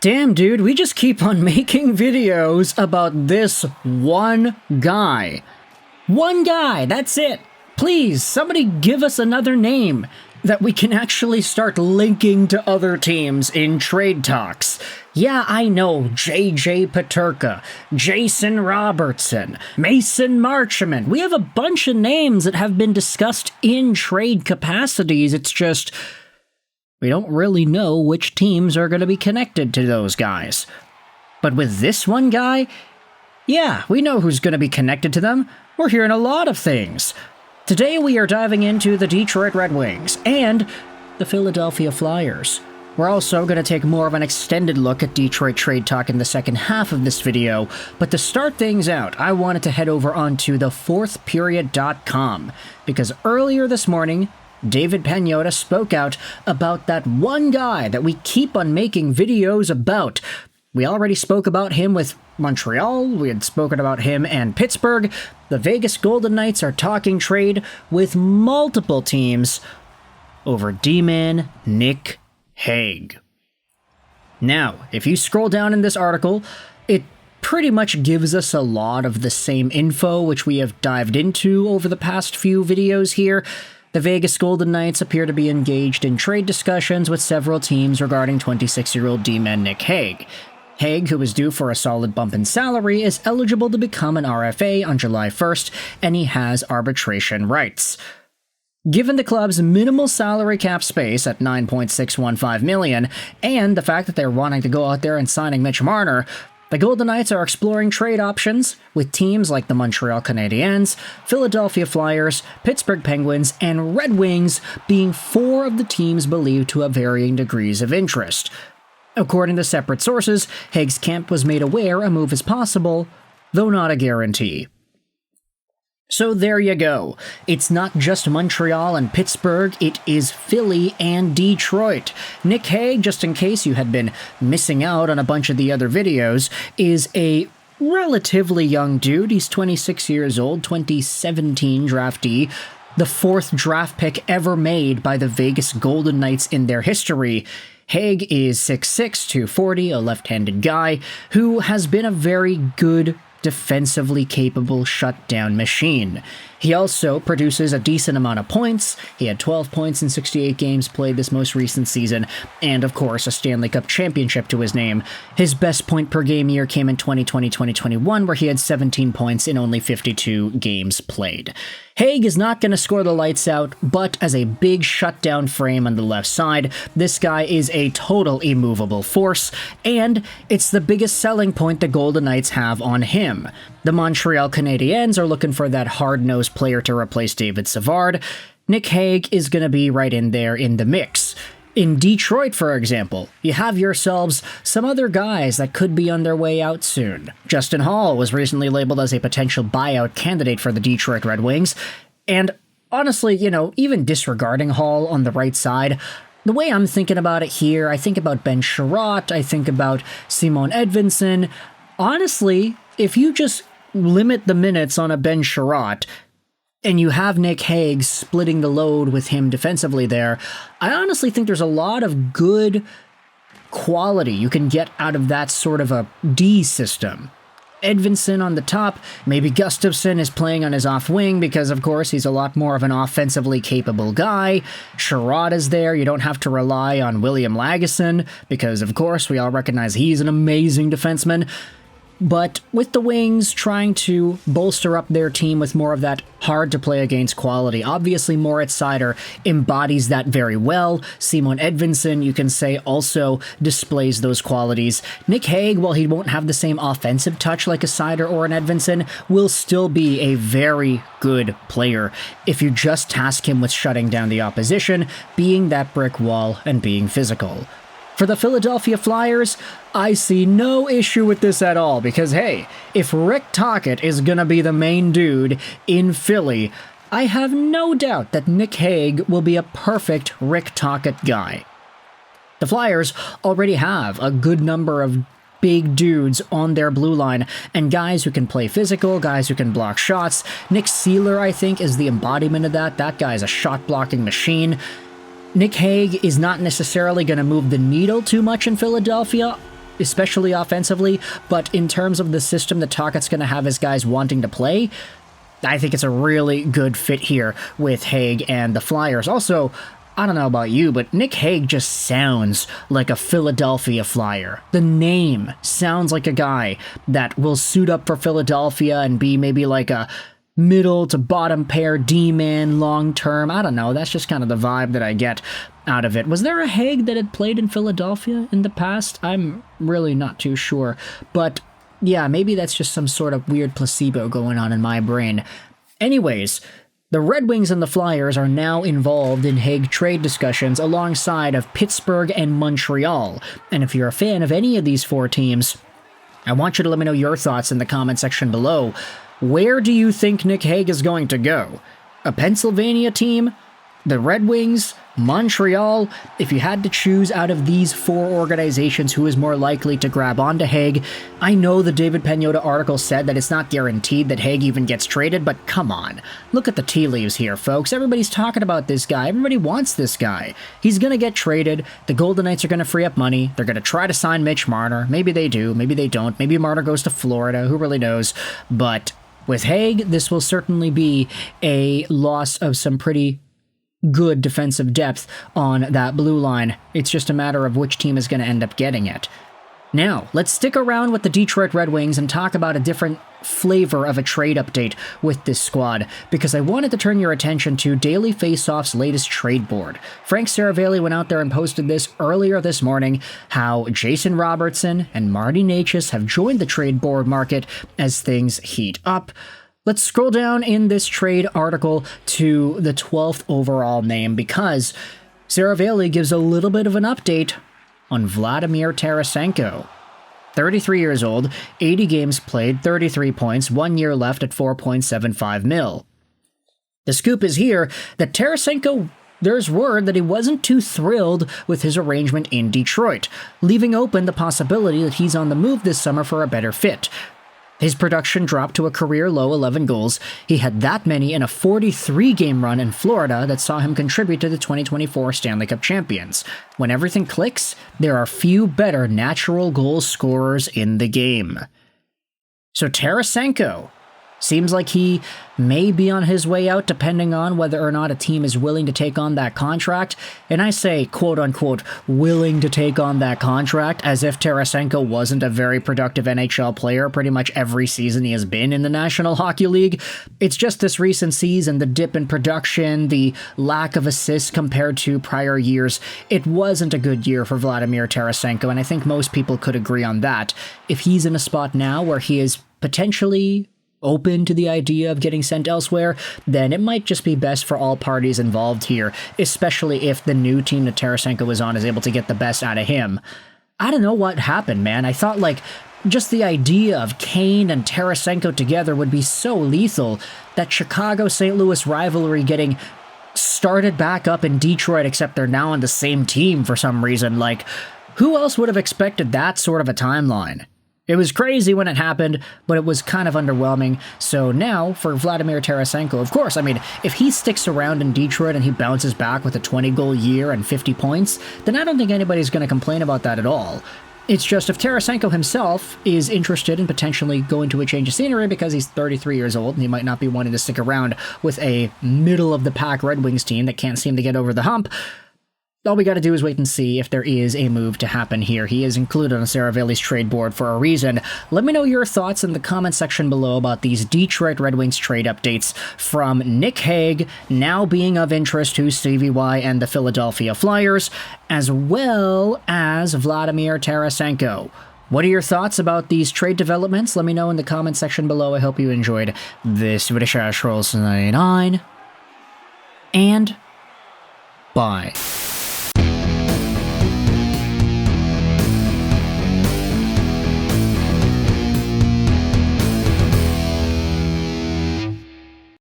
Damn, dude, we just keep on making videos about this one guy. One guy, that's it. Please, somebody give us another name that we can actually start linking to other teams in trade talks. Yeah, I know, J.J. Peterka, Jason Robertson, Mason Marchment. We have a bunch of names that have been discussed in trade capacities. It's just, we don't really know which teams are going to be connected to those guys. But with this one guy, yeah, we know who's going to be connected to them. We're hearing a lot of things. Today we are diving into the Detroit Red Wings and the Philadelphia Flyers. We're also going to take more of an extended look at Detroit trade talk in the second half of this video, but to start things out, I wanted to head over onto the fourthperiod.com, because earlier this morning, David Pagnotta spoke out about that one guy that we keep on making videos about. We already spoke about him with Montreal, we had spoken about him and Pittsburgh. The Vegas Golden Knights are talking trade with multiple teams over D-man Nic Hague. Now, if you scroll down in this article, it pretty much gives us a lot of the same info which we have dived into over the past few videos here. The Vegas Golden Knights appear to be engaged in trade discussions with several teams regarding 26-year-old D-man Nic Hague. Hague, who is due for a solid bump in salary, is eligible to become an RFA on July 1st, and he has arbitration rights. Given the club's minimal salary cap space at $9.615 million, and the fact that they're wanting to go out there and signing Mitch Marner, the Golden Knights are exploring trade options with teams like the Montreal Canadiens, Philadelphia Flyers, Pittsburgh Penguins, and Red Wings being four of the teams believed to have varying degrees of interest. According to separate sources, Hague's camp was made aware a move is possible, though not a guarantee. So there you go. It's not just Montreal and Pittsburgh, it is Philly and Detroit. Nic Hague, just in case you had been missing out on a bunch of the other videos, is a relatively young dude. He's 26 years old, 2017 draftee, the fourth draft pick ever made by the Vegas Golden Knights in their history. Hague is 6'6", 240, a left-handed guy who has been a very good defensively capable shutdown machine. He also produces a decent amount of points. He had 12 points in 68 games played this most recent season, and of course a Stanley Cup championship to his name. His best point per game year came in 2020-2021, where he had 17 points in only 52 games played. Hague is not going to score the lights out, but as a big shutdown frame on the left side, this guy is a total immovable force, and it's the biggest selling point the Golden Knights have on him. The Montreal Canadiens are looking for that hard-nosed player to replace David Savard. Nic Hague is going to be right in there in the mix. In Detroit, for example, you have yourselves some other guys that could be on their way out soon. Justin Hall was recently labeled as a potential buyout candidate for the Detroit Red Wings, and honestly, even disregarding Hall on the right side, the way I'm thinking about it here, I think about Ben Sherratt, I think about Simon Edvinsson. Honestly, if you just limit the minutes on a Ben Sherratt, and you have Nic Hague splitting the load with him defensively there, I honestly think there's a lot of good quality you can get out of that sort of a D system. Edvinsson on the top, maybe Gustafsson is playing on his off wing because, of course, he's a lot more of an offensively capable guy. Sherratt is there, you don't have to rely on William Lagesson because, of course, we all recognize he's an amazing defenseman. But with the Wings trying to bolster up their team with more of that hard-to-play-against quality, obviously Moritz Seider embodies that very well. Simon Edvinsson, you can say, also displays those qualities. Nic Hague, while he won't have the same offensive touch like a Seider or an Edvinsson, will still be a very good player if you just task him with shutting down the opposition, being that brick wall, and being physical. For the Philadelphia Flyers, I see no issue with this at all because, hey, if Rick Tocchet is going to be the main dude in Philly, I have no doubt that Nic Hague will be a perfect Rick Tocchet guy. The Flyers already have a good number of big dudes on their blue line, and guys who can play physical, guys who can block shots. Nick Seeler, I think, is the embodiment of that. That guy's a shot-blocking machine. Nic Hague is not necessarily going to move the needle too much in Philadelphia, especially offensively, but in terms of the system that Tocchet's going to have his guys wanting to play, I think it's a really good fit here with Hague and the Flyers. Also, I don't know about you, but Nic Hague just sounds like a Philadelphia Flyer. The name sounds like a guy that will suit up for Philadelphia and be maybe like a middle to bottom pair D-man long term. I don't know. That's just kind of the vibe that I get out of it. Was there a Hague that had played in Philadelphia in the past? I'm really not too sure. But yeah, maybe that's just some sort of weird placebo going on in my brain. Anyways, the Red Wings and the Flyers are now involved in Hague trade discussions alongside of Pittsburgh and Montreal. And if you're a fan of any of these four teams, I want you to let me know your thoughts in the comment section below. Where do you think Nic Hague is going to go? A Pennsylvania team? The Red Wings? Montreal? If you had to choose out of these four organizations who is more likely to grab onto Hague, I know the David Pagnotta article said that it's not guaranteed that Hague even gets traded, but come on. Look at the tea leaves here, folks. Everybody's talking about this guy. Everybody wants this guy. He's going to get traded. The Golden Knights are going to free up money. They're going to try to sign Mitch Marner. Maybe they do. Maybe they don't. Maybe Marner goes to Florida. Who really knows? But with Hague, this will certainly be a loss of some pretty good defensive depth on that blue line. It's just a matter of which team is going to end up getting it. Now, let's stick around with the Detroit Red Wings and talk about a different flavor of a trade update with this squad, because I wanted to turn your attention to Daily Faceoff's latest trade board. Frank Seravalli went out there and posted this earlier this morning, how Jason Robertson and Marty Necas have joined the trade board market as things heat up. Let's scroll down in this trade article to the 12th overall name, because Seravalli gives a little bit of an update on Vladimir Tarasenko. 33 years old, 80 games played, 33 points, 1 year left at 4.75 mil. The scoop is here that Tarasenko, there's word that he wasn't too thrilled with his arrangement in Detroit, leaving open the possibility that he's on the move this summer for a better fit. His production dropped to a career-low 11 goals. He had that many in a 43-game run in Florida that saw him contribute to the 2024 Stanley Cup champions. When everything clicks, there are few better natural goal scorers in the game. So Tarasenko seems like he may be on his way out, depending on whether or not a team is willing to take on that contract. And I say, quote-unquote, willing to take on that contract, as if Tarasenko wasn't a very productive NHL player pretty much every season he has been in the National Hockey League. It's just this recent season, the dip in production, the lack of assists compared to prior years. It wasn't a good year for Vladimir Tarasenko, and I think most people could agree on that. If he's in a spot now where he is potentially open to the idea of getting sent elsewhere, then it might just be best for all parties involved here, especially if the new team that Tarasenko is on is able to get the best out of him. I don't know what happened, man. I thought, like, just the idea of Kane and Tarasenko together would be so lethal. That Chicago-St. Louis rivalry getting started back up in Detroit, except they're now on the same team for some reason. Like, who else would have expected that sort of a timeline? It was crazy when it happened, but it was kind of underwhelming. So now, for Vladimir Tarasenko, of course, I mean, if he sticks around in Detroit and he bounces back with a 20-goal year and 50 points, then I don't think anybody's going to complain about that at all. It's just if Tarasenko himself is interested in potentially going to a change of scenery because he's 33 years old and he might not be wanting to stick around with a middle-of-the-pack Red Wings team that can't seem to get over the hump, all we got to do is wait and see if there is a move to happen here. He is included on Seravalli's trade board for a reason. Let me know your thoughts in the comment section below about these Detroit Red Wings trade updates from Nic Hague, now being of interest to CVY and the Philadelphia Flyers, as well as Vladimir Tarasenko. What are your thoughts about these trade developments? Let me know in the comment section below. I hope you enjoyed this video. Rolls 99, and bye.